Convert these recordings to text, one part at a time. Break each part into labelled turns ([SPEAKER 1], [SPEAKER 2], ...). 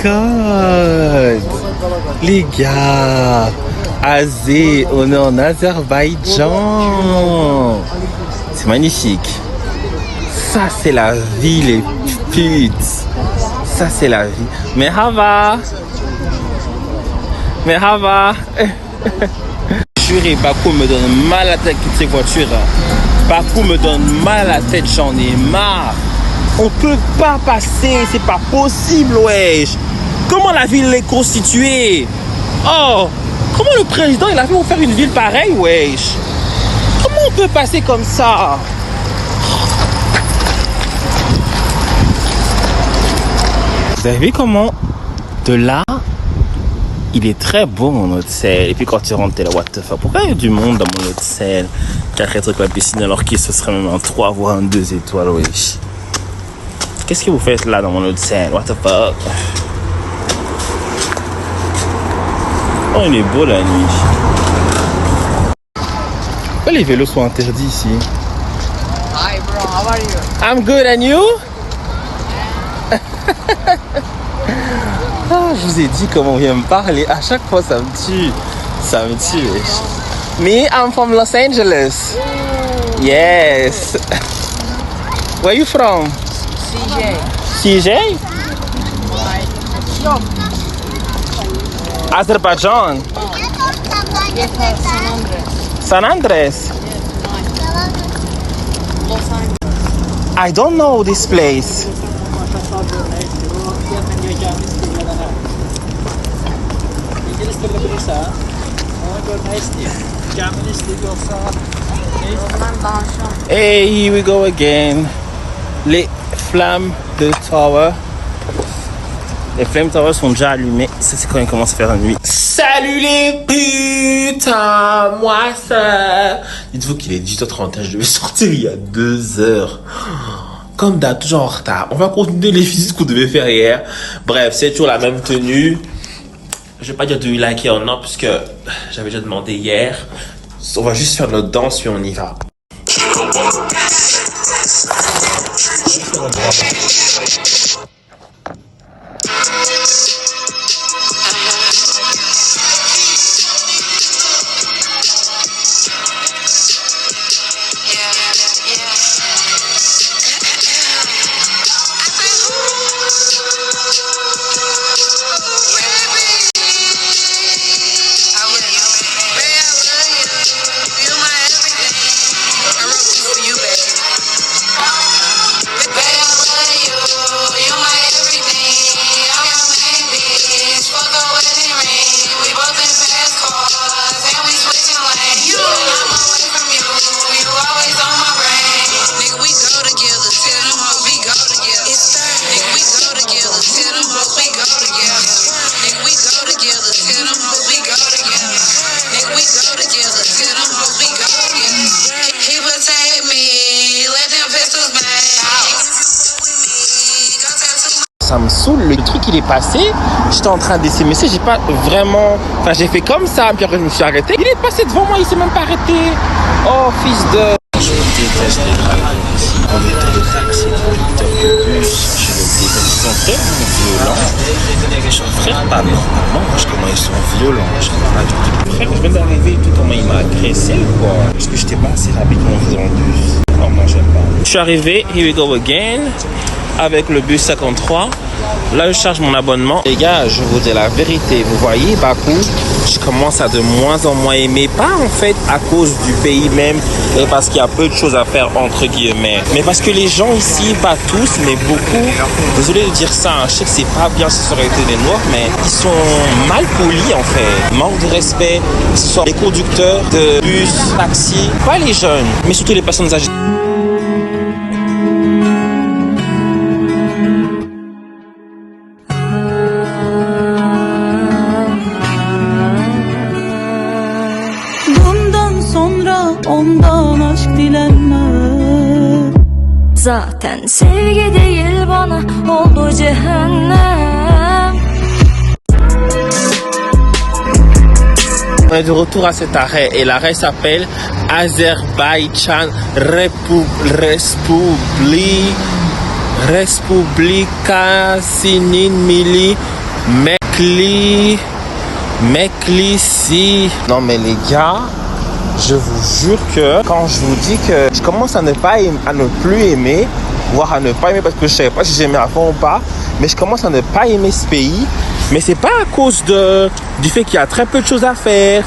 [SPEAKER 1] god! Les gars! Azé, on est en Azerbaïdjan! C'est magnifique! Ça, c'est la vie, les putes! Ça, c'est la vie! Merhaba! Merhaba! Juré, Bakou me donne mal à la tête toutes ces voitures. Bakou me donne mal à la tête, j'en ai marre! On peut pas passer, c'est pas possible, wesh! Comment la ville est constituée? Oh! Comment le président il a fait pour faire une ville pareille, wesh? Comment on peut passer comme ça? Vous avez vu comment de là, il est très beau mon hôtel. Et puis quand tu rentres, t'es là, what the fuck? Pourquoi il y a du monde dans mon hôtel? 4 trucs la piscine alors que ce serait même un 3 voire un 2 étoiles, wesh. Qu'est-ce que vous faites là dans mon hôtel? What the fuck? Oh, il est beau la nuit. Pourquoi les vélos sont interdits ici?
[SPEAKER 2] Hi bro, how are you?
[SPEAKER 1] I'm good and you? Ah, je vous ai dit comment on vient me parler. À chaque fois, ça me tue. Ça me tue. Me, I'm from Los Angeles. Ooh. Yes. Where you from?
[SPEAKER 2] CJ.
[SPEAKER 1] CJ? Azerbaijan.
[SPEAKER 2] Yes, San Andres.
[SPEAKER 1] San Andres.
[SPEAKER 2] Los Angeles.
[SPEAKER 1] I don't know this place. Hey, here we go again. Les flammes de Tower. Les flammes Tower sont déjà allumées. Ça, c'est quand il commence à faire la nuit. Salut les putains, moi ça. Dites-vous qu'il est 18h31, je devais sortir il y a 2 heures. Comme d'hab, toujours en retard. On va continuer les visites qu'on devait faire hier. Bref, c'est toujours la même tenue. Je vais pas dire do you like it or not, puisque j'avais déjà demandé hier. On va juste faire notre danse, puis on y va. Ça me saoule, le truc il est passé, j'étais en train d'SMSer, j'ai pas vraiment, enfin j'ai fait comme ça, puis après je me suis arrêté, il est passé devant moi, il s'est même pas arrêté. Oh fils de... Je déteste les drivers ici, conducteurs de taxi, conducteurs de bus, je le déteste, ils sont tellement violents. Frère, pas normalement, moi comment ils sont violents, je sais pas du tout. Frère, je viens d'arriver et tout, comment il m'a agressé ou quoi? Parce que j'étais pas assez rapide quand on faisait en bus. Non, moi j'aime pas. Je suis arrivé, here we go again. Avec le bus 53. Là, je charge mon abonnement. Les gars, je vous dis la vérité. Vous voyez, Bakou, je commence à de moins en moins aimer. Pas en fait à cause du pays même, et parce qu'il y a peu de choses à faire, entre guillemets. Mais parce que les gens ici, pas tous, mais beaucoup, désolé de dire ça, hein, je sais que c'est pas bien si ça aurait été des Noirs, mais ils sont mal polis en fait. Manque de respect, que ce soit les conducteurs de bus, taxi, pas les jeunes, mais surtout les personnes âgées.
[SPEAKER 3] Ondan aşk dilenme. Zaten sevgi değil bana oldu cehennem.
[SPEAKER 1] On est de retour à cet arrêt et l'arrêt s'appelle Azerbaïdjan Respublika Sinin Mili Meklissi. Non mais les gars, je vous jure que quand je vous dis que je commence à ne plus aimer, voire à ne pas aimer parce que je ne savais pas si j'aimais à fond ou pas, mais je commence à ne pas aimer ce pays. Mais c'est pas à cause du fait qu'il y a très peu de choses à faire.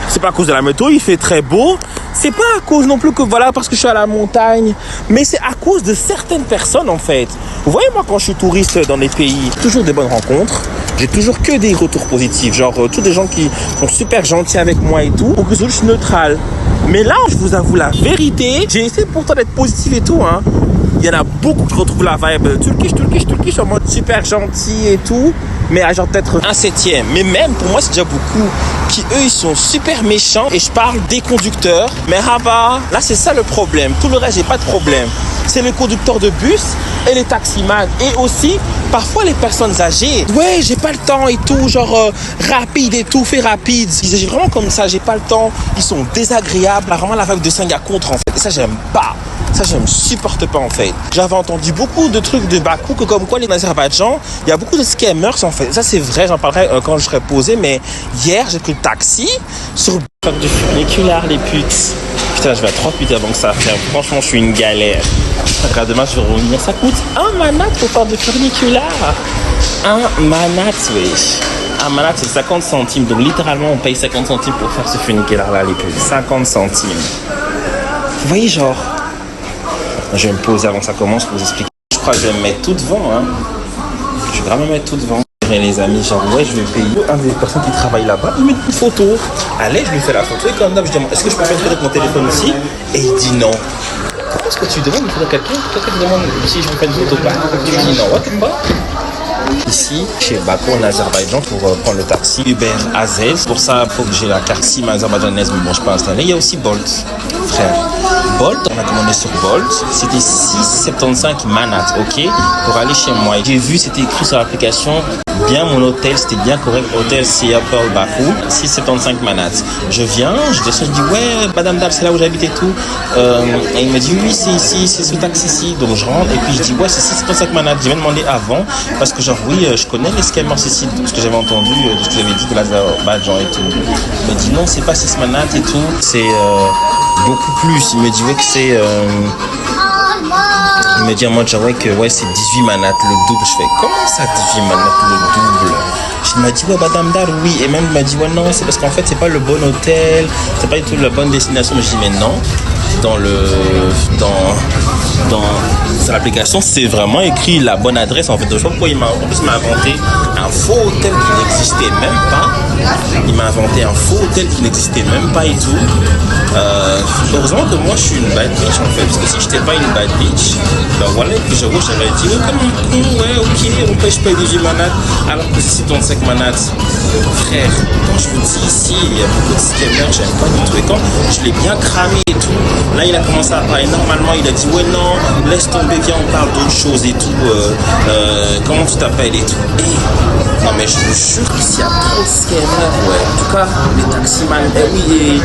[SPEAKER 1] C'est pas à cause de la météo, il fait très beau. C'est pas à cause non plus que voilà parce que je suis à la montagne. Mais c'est à cause de certaines personnes en fait. Vous voyez moi quand je suis touriste dans des pays, toujours des bonnes rencontres. J'ai toujours que des retours positifs. Genre tous des gens qui sont super gentils avec moi et tout. Pour que je suis neutral. Mais là, je vous avoue la vérité. J'ai essayé pourtant d'être positif et tout. Hein. Il y en a beaucoup qui retrouvent la vibe Turkish en mode super gentil et tout. Mais à genre peut-être 1/7. Mais même pour moi, c'est déjà beaucoup. Qui eux, ils sont super méchants. Et je parle des conducteurs. Mais là, c'est ça le problème. Tout le reste, j'ai pas de problème. C'est les conducteurs de bus et les taximans. Et aussi, parfois, les personnes âgées. Ouais, j'ai pas le temps et tout. Genre, rapide et tout, fait rapide. Ils agissent vraiment comme ça, j'ai pas le temps. Ils sont désagréables. Vraiment, la vibe de 5 à contre, en fait. Et ça, j'aime pas. Ça, je ne supporte pas en fait. J'avais entendu beaucoup de trucs de Bakou que comme quoi les Azerbaïdjan, il y a beaucoup de scammers en fait. Ça, c'est vrai, j'en parlerai quand je serai posé. Mais hier, j'ai pris le taxi sur du funiculaire, les putes. Putain, je vais à 3 putes avant que ça ferme. Franchement, je suis une galère. Après, demain, je vais revenir. Ça coûte 1 manat pour faire du funiculaire. 1 manat, oui. 1 manat, c'est 50 centimes. Donc, littéralement, on paye 50 centimes pour faire ce funiculaire-là, les putes. 50 centimes. Vous voyez, genre... Je vais me poser avant que ça commence pour vous expliquer. Je crois que je vais me mettre tout devant. Hein. Je vais vraiment me mettre tout devant. Et les amis, genre, ouais, je vais payer. Un des personnes qui travaillent là-bas, il met une photo. Allez, je lui fais la photo. Et comme d'hab, je demande, est-ce que je peux faire une photo avec mon téléphone aussi? Et il dit non. Comment est-ce que tu demandes une photo à quelqu'un? Quelqu'un te demande si je me fais une photo pas. Tu dis non, ouais, tu pas. Ici, chez Bakou en Azerbaïdjan, pour prendre le taxi Uber Azez. Pour ça, il faut que j'ai la carte SIM azerbaïdjanaise, mais bon, je peux installer. Il y a aussi Bolt, frère. Bolt, on a commandé sur Bolt. C'était 6,75 manat, ok, pour aller chez moi. J'ai vu, c'était écrit sur l'application. Bien mon hôtel, c'était bien correct. Hôtel Seattle Bakou, 6,75 manat. Je viens, je descends, je dis ouais, Madame Dal, c'est là où j'habite et tout. Et il me dit oui, c'est ici, c'est ce taxi ici. Donc je rentre et puis je dis ouais, c'est 6,75 manat. J'ai même demandé avant parce que genre oui, je connais les scammers ici, ce que j'avais entendu, ce que j'avais dit de l'Azerbaïdjan et tout. Il me dit non, c'est pas 6 manat et tout, c'est beaucoup plus. Il me dit ouais que c'est il me dit en mode genre ouais que ouais c'est 18 manat le double. Je fais comment ça 18 manat le double? Il m'a dit ouais Madame Dar oui, et même il m'a dit ouais non c'est parce qu'en fait c'est pas le bon hôtel, c'est pas du tout la bonne destination. Mais je dis mais non, sur l'application c'est vraiment écrit la bonne adresse en fait. Je sais pas pourquoi il m'a inventé un faux hôtel qui n'existait même pas. Il m'a inventé un faux hôtel qui n'existait même pas et tout. Heureusement que moi je suis une bad bitch en fait, parce que si j'étais pas une bad bitch, ben voilà, et puis j'aurais dit ouais comme un con, ouais ok, je paye 18 manats alors que c'est 75 manats. Frère, quand je vous dis ici, il y a beaucoup de scammers, j'aime pas du tout. Et quand je l'ai bien cramé et tout, là il a commencé à parler normalement, il a dit ouais non, laisse tomber, viens on parle d'autre chose et tout, comment tu t'appelles et tout. Et, non mais je vous jure qu'ici il y a trop de scammers, ouais. En tout cas, les taximans, oui,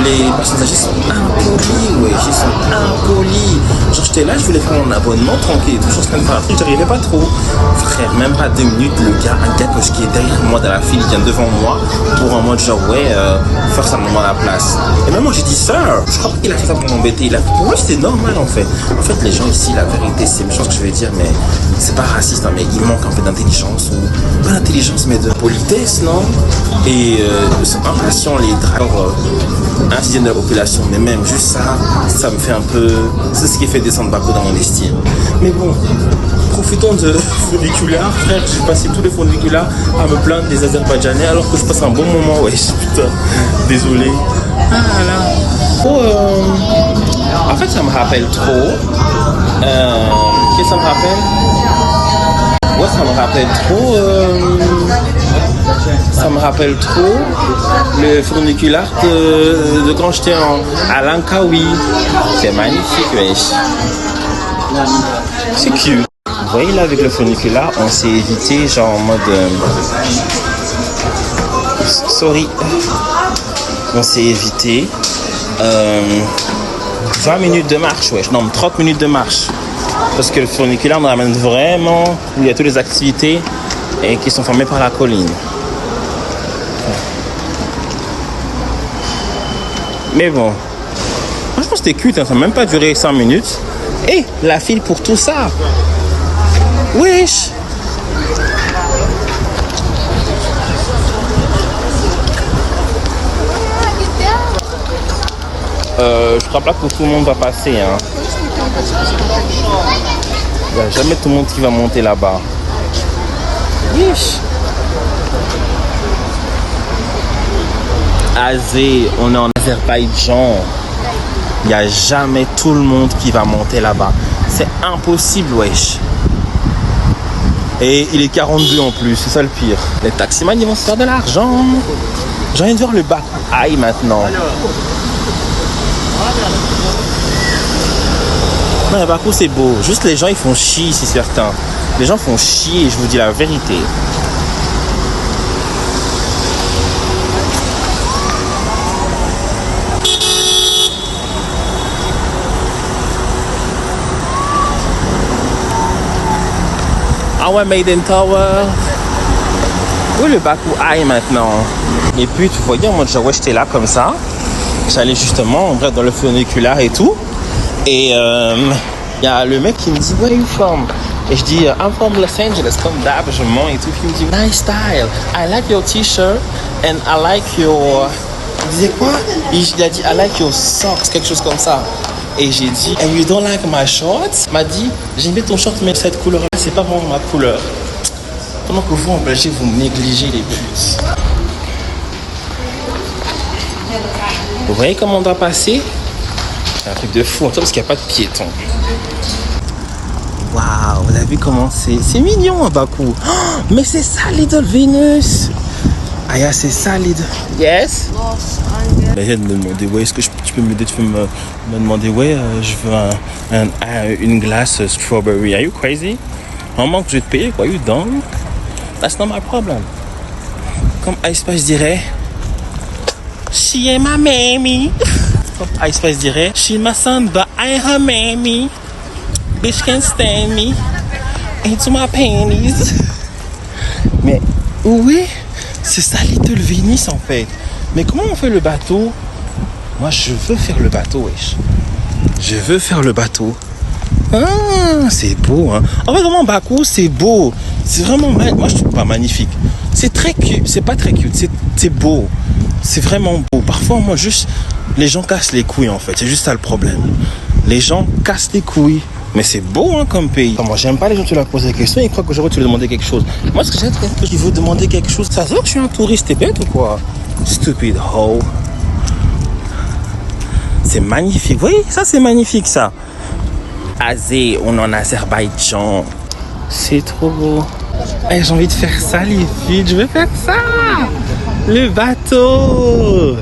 [SPEAKER 1] les personnes âgées sont impolis, ouais, ils sont impolis. Genre j'étais là, je voulais prendre mon abonnement tranquille, tout chose comme ça, j'arrivais pas trop. Frère, même pas 2 minutes, un gars qui est derrière moi dans la file, il vient devant moi pour en mode genre ouais, faire sa maman à la place. Et même moi j'ai dit ça, je crois pas qu'il a fait ça pour m'embêter. Pour moi c'était normal en fait. En fait les gens ici, la vérité, c'est méchant ce que je vais dire, mais c'est pas raciste, hein, mais il manque un peu d'intelligence, ou pas d'intelligence mais de politesse, non? Et ils sont impatients les drivers, 1/6 de la population, mais même juste ça me fait un peu, c'est ce qui fait descendre Bakou dans mon estime. Mais bon, profitons de funiculaire, frère, j'ai passé tous les funiculaires à me plaindre des Azerbaïdjanais alors que je passe un bon moment, ouais, putain, désolé. Ah là. Oh, en fait, ça me rappelle trop. Qu'est-ce que ça me rappelle? Ouais, ça me rappelle trop. Ça me rappelle trop le funiculaire de quand j'étais à Langkawi. C'est magnifique, wesh. C'est cute. Vous voyez là avec le funiculaire, on s'est évité genre en mode sorry. On s'est évité 20 minutes de marche, ouais. Non, 30 minutes de marche. Parce que le funiculaire nous ramène vraiment où il y a toutes les activités et qui sont formés par la colline. Mais bon, franchement c'était cute, hein, ça n'a même pas duré 5 minutes. Et la file pour tout ça. Wesh. Je crois pas que tout le monde va passer. Hein. Il n'y a jamais tout le monde qui va monter là-bas. Wesh. Azé, on est en Azerbaïdjan. Il n'y a jamais tout le monde qui va monter là-bas. C'est impossible, wesh. Et il est 42 en plus, c'est ça le pire. Les taximans, ils vont se faire de l'argent. J'ai envie de voir le Bakou Aïe maintenant. Non, le Bakou c'est beau. Juste les gens, ils font chier, c'est certain. Les gens font chier, je vous dis la vérité. Ah ouais, Maiden Tower. Où le Bakou Aïe maintenant? Et puis tu voyais, moi j'étais là comme ça. J'allais justement bref, dans le funiculaire et tout. Et y a le mec qui me dit Where are you from? Et je dis I'm from Los Angeles, comme d'hab, je mens et tout. Puis il me dit Nice style, I like your t-shirt and I like your. Il disait quoi? Il a dit I like your socks, quelque chose comme ça. Et j'ai dit And you don't like my shorts? Il m'a dit j'aime bien ton short, mais cette couleur-là, c'est pas vraiment ma couleur. Pendant que vous en Belgique, vous négligez les putes. Vous voyez comment on doit passer? C'est un truc de fou, parce qu'il n'y a pas de piétons. Waouh, vous avez vu comment c'est mignon à Bakou. Oh, mais c'est ça Little Venus. Ah yeah, c'est ça Little. Yes. Elle vient de me demander ouais, est-ce que tu peux m'aider? Tu peux me demander ouais, je veux une glace strawberry. Are you crazy? En manque, je vais te payer quoi? You dumb? That's not my problem. Comme Ice Spice dirait, she ain't my mammy. Comme Ice Spice dirait, she my son, but I ain't her mammy. Bitch can't stand me into my panties. Mais oui, c'est ça Little Venice en fait. Mais comment on fait le bateau? Moi je veux faire le bateau, wesh. Je veux faire le bateau. Ah, c'est beau, hein. En fait, vraiment, Bakou, c'est beau. C'est vraiment, moi, je trouve pas magnifique. C'est très cute, c'est pas très cute, c'est beau. C'est vraiment beau. Parfois, moi, juste, les gens cassent les couilles, en fait. C'est juste ça le problème. Les gens cassent les couilles. Mais c'est beau, hein, comme pays. Moi, j'aime pas les gens qui leur posent des questions et ils croient qu'aujourd'hui, tu veux demander quelque chose. Moi, ce que j'aime, c'est qu'il veut demander quelque chose. Ça se voit que je suis un touriste, t'es bête ou quoi? Stupid hoe. C'est magnifique. Vous voyez, ça, c'est magnifique, ça. Azé, on est en Azerbaïdjan. C'est trop beau. Hey, j'ai envie de faire ça, les filles. Je veux faire ça. Le bateau.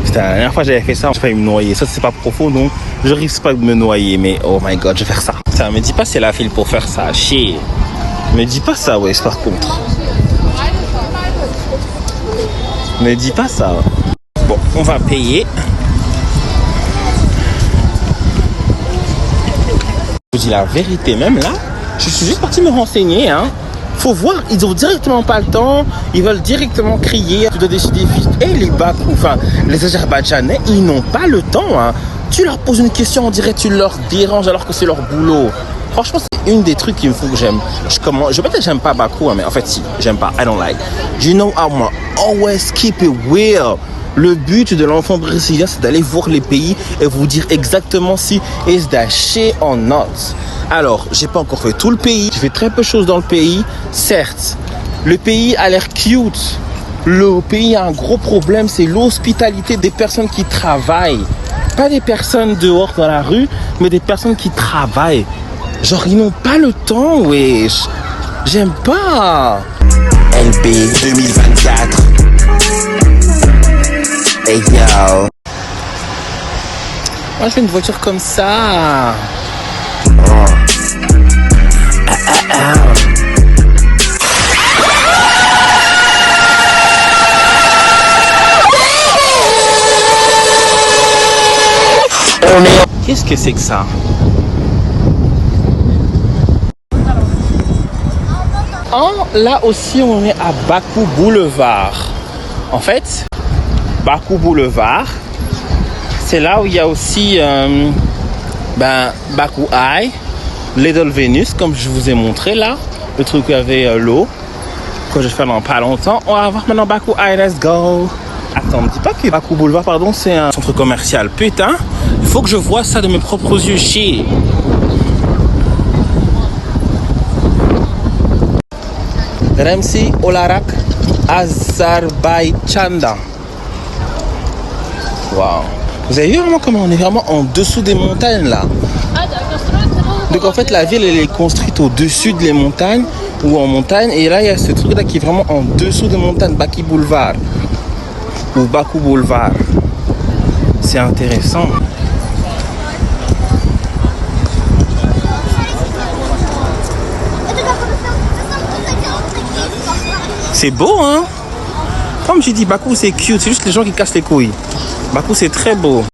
[SPEAKER 1] Putain, la dernière fois j'avais fait ça, j'ai failli me noyer. Ça, c'est pas profond, donc je risque pas de me noyer. Mais oh my god, je vais faire ça. Ça me dit pas c'est la file pour faire ça. Chier. Me dis pas ça, ouais, par contre. Me dis pas ça. Bon, on va payer. Je vous dis la vérité, même là, je suis juste parti me renseigner, hein. Faut voir, ils ont directement pas le temps, ils veulent directement crier, tu dois décider vite. Et les Bakou, enfin, les Azerbaïdjanais, ils n'ont pas le temps, hein. Tu leur poses une question, on dirait tu leur déranges alors que c'est leur boulot. Franchement, c'est une des trucs qu'il me faut que j'aime. Je peux dire que j'aime pas Bakou, hein, mais en fait, si, j'aime pas, I don't like. You know how I always keep it real. Le but de l'enfant brésilien, c'est d'aller voir les pays et vous dire exactement si is that shit or not. Alors, j'ai pas encore fait tout le pays. J'ai fait très peu de choses dans le pays. Certes, le pays a l'air cute. Le pays a un gros problème, c'est l'hospitalité des personnes qui travaillent. Pas des personnes dehors dans la rue, mais des personnes qui travaillent. Genre, ils n'ont pas le temps, wesh. J'aime pas. LB 2024. Hey yo. Moi je veux une voiture comme ça. Oh. Qu'est-ce que c'est que ça? là aussi, on est à Bakou Boulevard. En fait, Bakou Boulevard, c'est là où il y a aussi Bakou Eye, Little Venus, comme je vous ai montré là. Le truc où il y avait l'eau, que je vais faire dans pas longtemps. On va voir maintenant Bakou Eye, let's go. Attends, me dis pas que Bakou Boulevard, pardon, c'est un centre commercial. Putain, il faut que je vois ça de mes propres yeux. Chier. Remsi Olarak Azerbaïdjan. Waouh. Vous avez vu vraiment comment on est vraiment en dessous des montagnes là. Donc en fait la ville elle est construite au-dessus des montagnes ou en montagne. Et là il y a ce truc là qui est vraiment en dessous des montagnes. Baki Boulevard. Ou Bakou Boulevard. C'est intéressant. C'est beau, hein? Comme j'ai dit, Bakou, c'est cute. C'est juste les gens qui cassent les couilles. Bakou, c'est très beau.